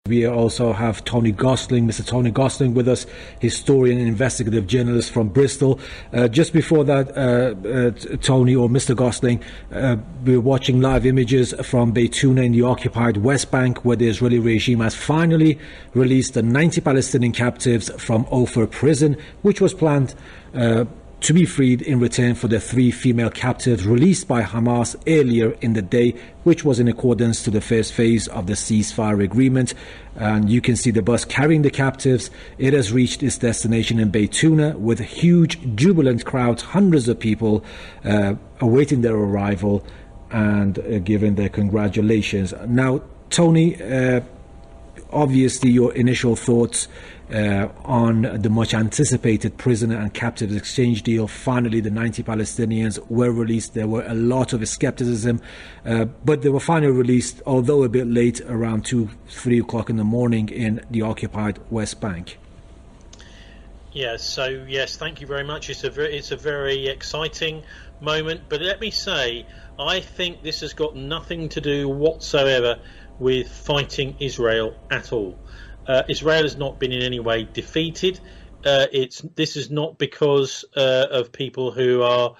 We also have Tony Gosling, Mr. Tony Gosling with us, historian and investigative journalist from Bristol. Just before that, Tony or Mr. Gosling, we're watching live images from Baytouna in the occupied West Bank, where the Israeli regime has finally released the 90 Palestinian captives from Ofer prison, which was planned to be freed in return for the 3 female captives released by Hamas earlier in the day, which was in accordance to the first phase of the ceasefire agreement. And you can see the bus carrying the captives. It has reached its destination in Baytouna with huge, jubilant crowds, hundreds of people awaiting their arrival and giving their congratulations. Now, Tony, obviously your initial thoughts on the much anticipated prisoner and captives exchange deal. Finally, the 90 Palestinians were released. There were a lot of skepticism, but they were finally released, although a bit late, around 2-3 o'clock in the morning in the occupied West Bank. Yes, thank you very much. It's a very exciting moment, but let me say, I think this has got nothing to do whatsoever with fighting Israel at all. Israel has not been in any way defeated. This is not because of people who are,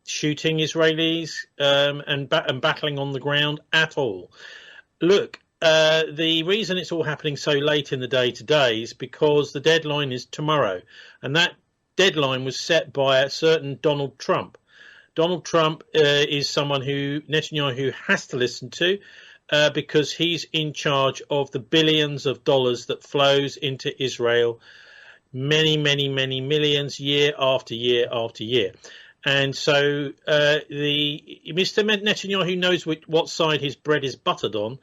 shooting Israelis and battling on the ground at all. Look, the reason it's all happening so late in the day today is because the deadline is tomorrow, and that deadline was set by a certain Donald Trump. Donald Trump is someone who Netanyahu has to listen to because he's in charge of the billions of dollars that flows into Israel, many millions, year after year after year. And so Mr. Netanyahu knows what side his bread is buttered on,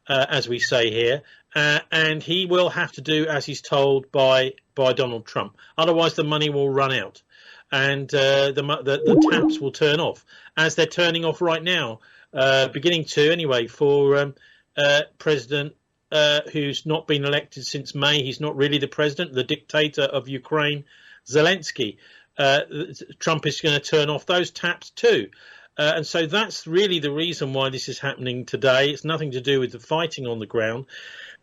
as we say here, and he will have to do as he's told by Donald Trump. Otherwise, the money will run out. And the taps will turn off, as they're turning off right now, beginning to anyway, for President who's not been elected since May. He's not really the president, the dictator of Ukraine, Zelensky. Trump is going to turn off those taps too. And so that's really the reason why this is happening today. It's nothing to do with the fighting on the ground.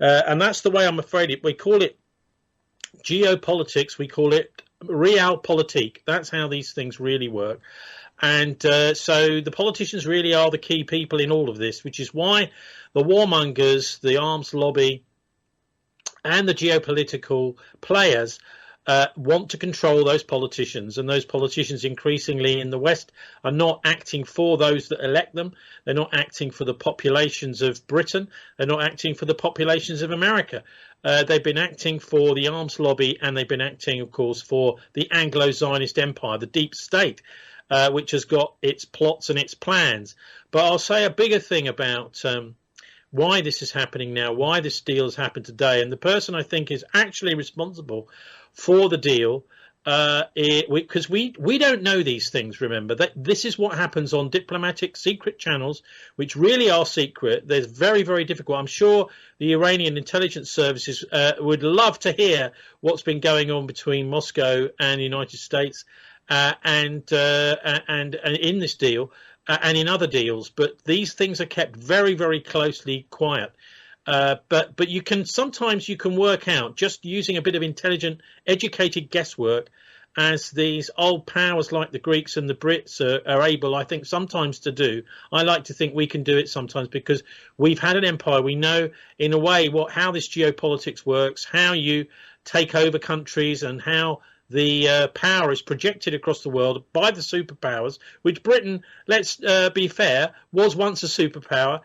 And that's the way I'm afraid we call it geopolitics. We call it realpolitik. That's how these things really work. And so the politicians really are the key people in all of this, which is why the warmongers, the arms lobby, and the geopolitical players want to control those politicians. And those politicians increasingly in the West are not acting for those that elect them. They're not acting for the populations of Britain. They're not acting for the populations of America. They've been acting for the arms lobby, and they've been acting, of course, for the Anglo-Zionist empire, the deep state, which has got its plots and its plans. But I'll say a bigger thing about why this is happening now, why this deal has happened today. And the person I think is actually responsible for the deal, because we don't know these things, remember, that this is what happens on diplomatic secret channels, which really are secret. They're very, very difficult. I'm sure the Iranian intelligence services would love to hear what's been going on between Moscow and the United States and in this deal and in other deals. But these things are kept very, very closely quiet. But you can sometimes work out, just using a bit of intelligent, educated guesswork, as these old powers like the Greeks and the Brits are able, I think, sometimes to do. I like to think we can do it sometimes because we've had an empire. We know, in a way, how this geopolitics works, how you take over countries, and how the power is projected across the world by the superpowers, which Britain, let's be fair, was once a superpower.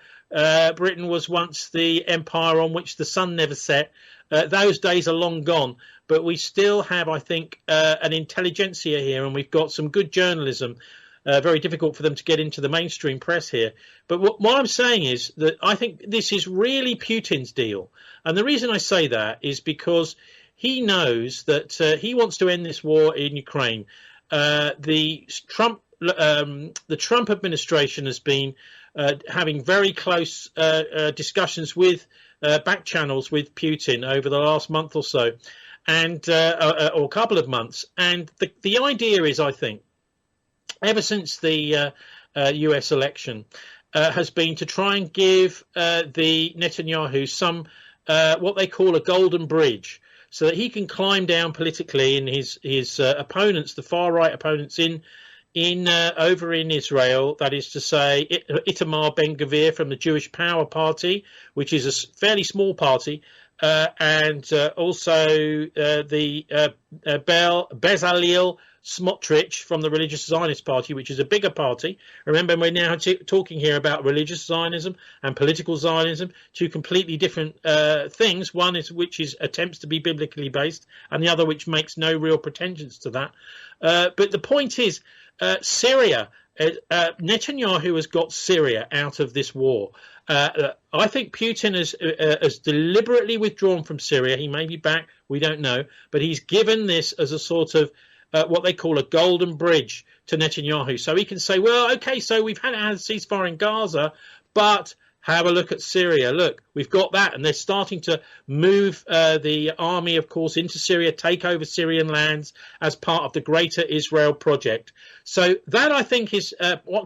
Britain was once the empire on which the sun never set. Those days are long gone, but we still have, I think, an intelligentsia here, and we've got some good journalism. Very difficult for them to get into the mainstream press here. But what I'm saying is that I think this is really Putin's deal. And the reason I say that is because he knows that he wants to end this war in Ukraine. The Trump administration has been having very close discussions with back channels with Putin over the last month or so, and or a couple of months. And the idea is, I think, ever since the US election, has been to try and give the Netanyahu some what they call a golden bridge, so that he can climb down politically, and his opponents, the far right opponents in over in Israel, that is to say Itamar Ben-Gvir from the Jewish Power Party, which is a fairly small party, and also the Bezalel Smotrich from the Religious Zionist Party, which is a bigger party. Remember, we're now talking here about religious Zionism and political Zionism, two completely different things. One is which is attempts to be biblically based, and the other which makes no real pretensions to that. But the point is, Syria, Netanyahu has got Syria out of this war. I think Putin has deliberately withdrawn from Syria. He may be back, we don't know, but he's given this as a sort of what they call a golden bridge to Netanyahu. So he can say, well, OK, so we've had a ceasefire in Gaza, but have a look at Syria. Look, we've got that. And they're starting to move the army, of course, into Syria, take over Syrian lands as part of the greater Israel project. So that, I think, is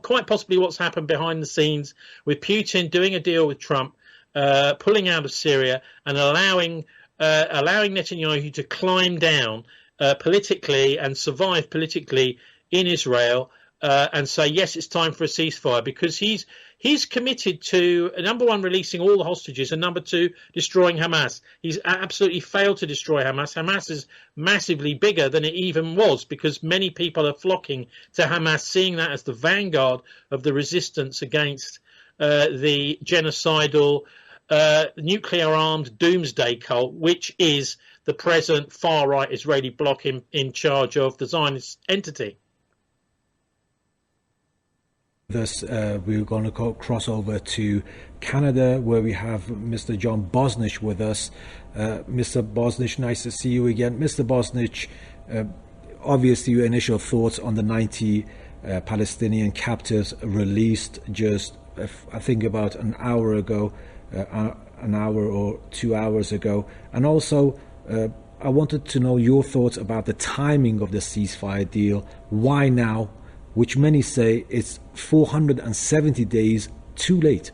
quite possibly what's happened behind the scenes, with Putin doing a deal with Trump, pulling out of Syria and allowing Netanyahu to climb down politically and survive politically in Israel, and say, yes, it's time for a ceasefire, because he's committed to, number one, releasing all the hostages, and number two, destroying Hamas. He's absolutely failed to destroy Hamas. Hamas is massively bigger than it even was, because many people are flocking to Hamas, seeing that as the vanguard of the resistance against the genocidal nuclear-armed doomsday cult, which is the present far-right Israeli bloc in charge of the Zionist entity. Thus, we're going to cross over to Canada, where we have Mr. John Bosnitch with us. Mr. Bosnitch, nice to see you again. Mr. Bosnitch, obviously your initial thoughts on the 90 Palestinian captives released just, I think, about an hour ago, an hour or 2 hours ago. And also, I wanted to know your thoughts about the timing of the ceasefire deal. Why now? Which many say it's 470 days too late.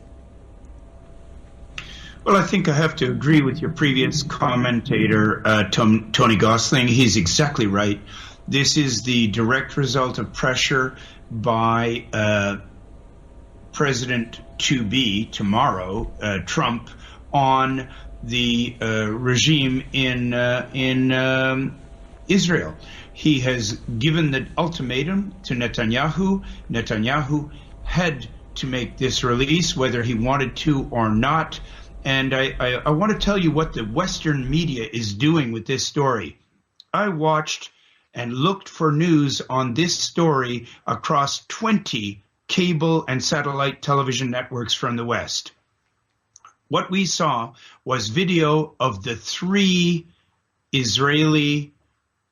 Well, I think I have to agree with your previous commentator, Tony Gosling. He's exactly right. This is the direct result of pressure by President-to-be tomorrow, Trump, on the regime in Israel. He has given the ultimatum to Netanyahu. Netanyahu had to make this release, whether he wanted to or not. And I want to tell you what the Western media is doing with this story. I watched and looked for news on this story across 20 cable and satellite television networks from the West. What we saw was video of the 3 Israeli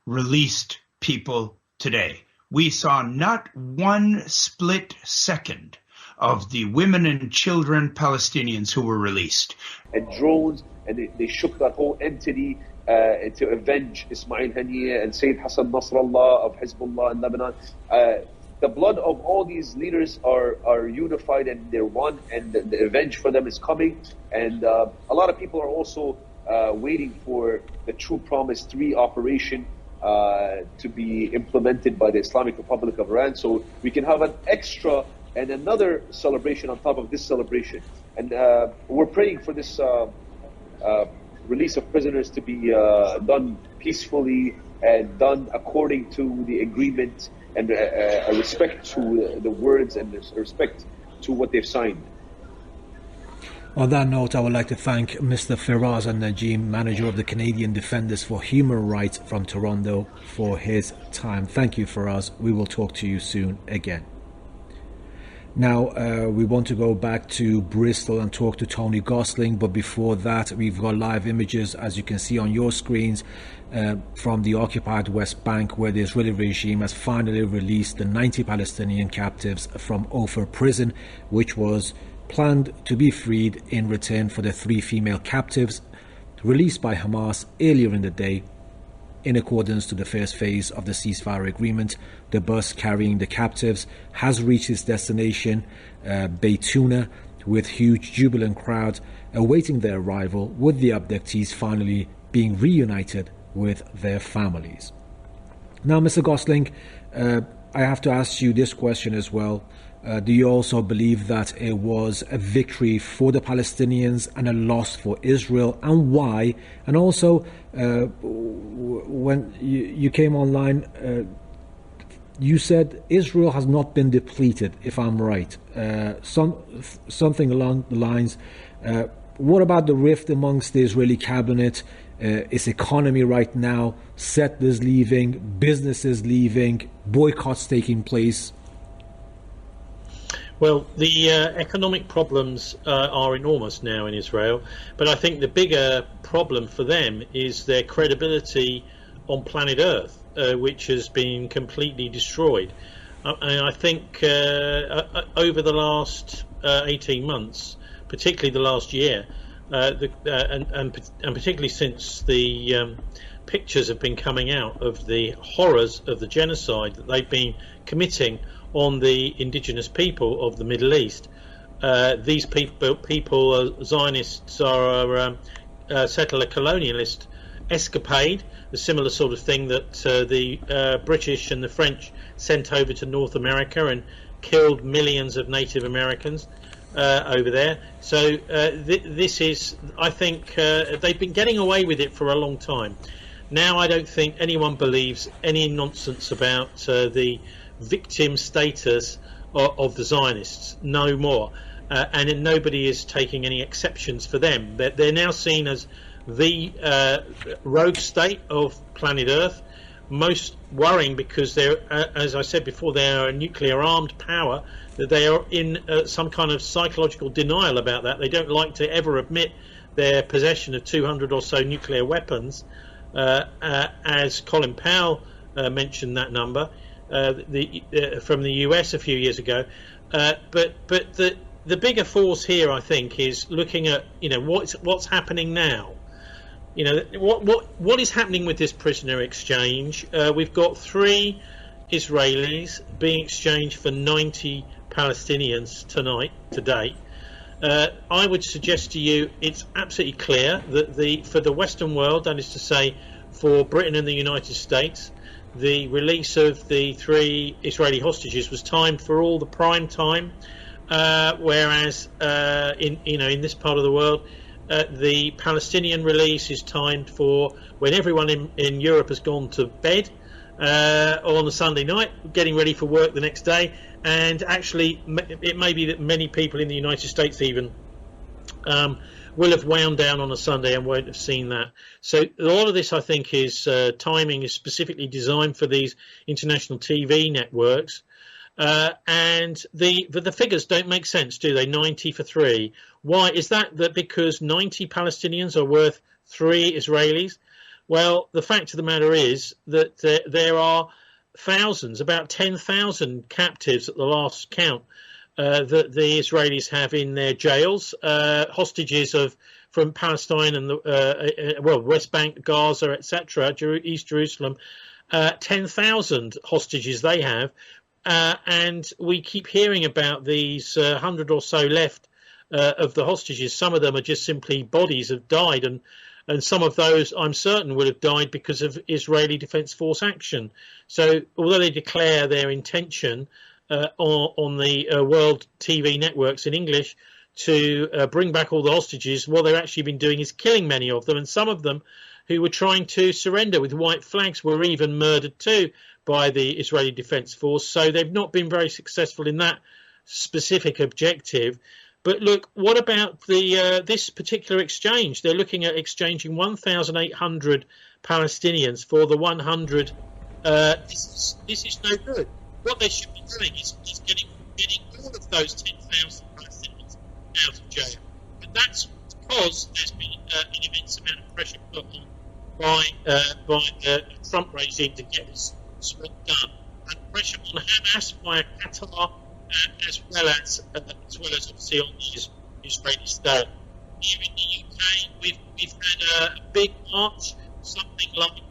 released people today. We saw not one split second of the women and children Palestinians who were released. And drones, and they shook that whole entity to avenge Ismail Haniyeh and Sayyid Hassan Nasrallah of Hezbollah in Lebanon. The blood of all these leaders are unified, and they're one, and the revenge for them is coming. And a lot of people are also waiting for the True Promise 3 operation to be implemented by the Islamic Republic of Iran, so we can have an extra and another celebration on top of this celebration. And we're praying for this release of prisoners to be done peacefully and done according to the agreement, and a respect to the words and respect to what they've signed. On that note, I would like to thank Mr. Firaz Al-Najim, manager of the Canadian Defenders for Human Rights from Toronto, for his time. Thank you, Firaz. We will talk to you soon again. Now, we want to go back to Bristol and talk to Tony Gosling, but before that, we've got live images, as you can see on your screens, from the occupied West Bank, where the Israeli regime has finally released the 90 Palestinian captives from Ofer prison, which was planned to be freed in return for the 3 female captives released by Hamas earlier in the day. in accordance to the first phase of the ceasefire agreement. The bus carrying the captives has reached its destination, Baytuna, with huge jubilant crowds awaiting their arrival, with the abductees finally being reunited with their families. Now, Mr. Gosling, I have to ask you this question as well. Do you also believe that it was a victory for the Palestinians and a loss for Israel, and why? And also, when you came online, you said Israel has not been depleted, if I'm right. Something along the lines. What about the rift amongst the Israeli cabinet, its economy right now, settlers leaving, businesses leaving, boycotts taking place? Well, the economic problems are enormous now in Israel, but I think the bigger problem for them is their credibility on planet Earth, which has been completely destroyed. And I think over the last 18 months, particularly the last year, and particularly since the pictures have been coming out of the horrors of the genocide that they've been committing on the indigenous people of the Middle East. These people Zionists, are settler colonialist escapade, the similar sort of thing that the British and the French sent over to North America and killed millions of Native Americans over there. So this is, I think, they've been getting away with it for a long time. Now I don't think anyone believes any nonsense about the victim status of the Zionists, no more, and nobody is taking any exceptions for them. They're now seen as the rogue state of planet Earth. Most worrying because they're, as I said before, they are a nuclear armed power, that they are in some kind of psychological denial about that. They don't like to ever admit their possession of 200 or so nuclear weapons, as Colin Powell mentioned that number from the US a few years ago. But the bigger force here, I think, is looking at what's happening now. What is happening with this prisoner exchange? We've got 3 Israelis being exchanged for 90 Palestinians today. I would suggest to you it's absolutely clear that for the Western world, that is to say for Britain and the United States, the release of the 3 Israeli hostages was timed for all the prime time, whereas in this part of the world, the Palestinian release is timed for when everyone in Europe has gone to bed on a Sunday night, getting ready for work the next day. And actually, it may be that many people in the United States even will have wound down on a Sunday and won't have seen that. So a lot of this, I think, is timing is specifically designed for these international TV networks. And the figures don't make sense, do they? 90 for 3. Why is that? That because 90 Palestinians are worth 3 Israelis? Well, the fact of the matter is that there are thousands, about 10,000 captives at the last count that the Israelis have in their jails, hostages from Palestine and the West Bank, Gaza, etc., East Jerusalem. 10,000 hostages they have. And we keep hearing about these 100 or so left of the hostages. Some of them are just simply bodies have died, and some of those, I'm certain, would have died because of Israeli Defence Force action. So although they declare their intention on the world TV networks in English to bring back all the hostages, what they've actually been doing is killing many of them, and some of them who were trying to surrender with white flags were even murdered too by the Israeli Defence Force. So they've not been very successful in that specific objective. But look, what about this particular exchange? They're looking at exchanging 1,800 Palestinians for the 100. This is no good. What they should be doing is getting all of those 10,000 Palestinians out of jail. And that's because there's been an immense amount of pressure put on by the Trump regime to get this swap done, and pressure on Hamas via Qatar, as well as obviously on the Israeli state. Here in the UK, we've had a big march, something like